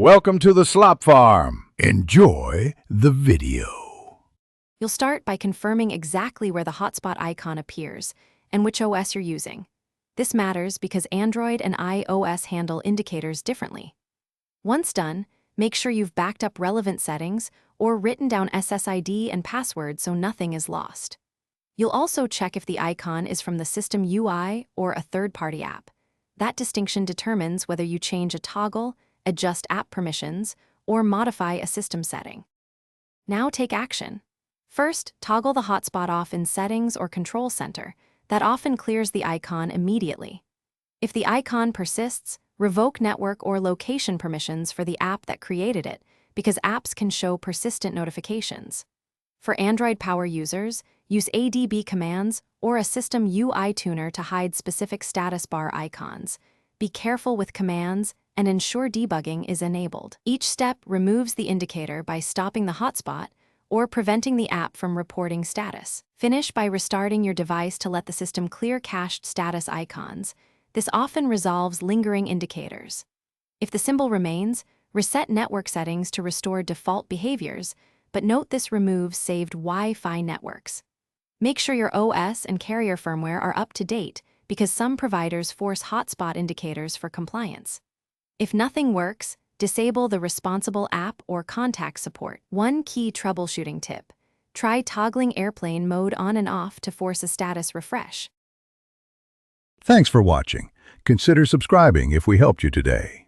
Welcome to the Slop Farm. Enjoy the video. You'll start by confirming exactly where the hotspot icon appears and which OS you're using. This matters because Android and iOS handle indicators differently. Once done, make sure you've backed up relevant settings or written down SSID and password so nothing is lost. You'll also check if the icon is from the system UI or a third-party app. That distinction determines whether you change a toggle, adjust app permissions, or modify a system setting. Now take action. First, toggle the hotspot off in Settings or Control Center. That often clears the icon immediately. If the icon persists, revoke network or location permissions for the app that created it, because apps can show persistent notifications. For Android Power users, use ADB commands or a system UI tuner to hide specific status bar icons. Be careful with commands and ensure debugging is enabled. Each step removes the indicator by stopping the hotspot or preventing the app from reporting status. Finish by restarting your device to let the system clear cached status icons. This often resolves lingering indicators. If the symbol remains, reset network settings to restore default behaviors, but note this removes saved Wi-Fi networks. Make sure your OS and carrier firmware are up to date because some providers force hotspot indicators for compliance. If nothing works, disable the responsible app or contact support. One key troubleshooting tip: try toggling airplane mode on and off to force a status refresh. Thanks for watching. Consider subscribing if we helped you today.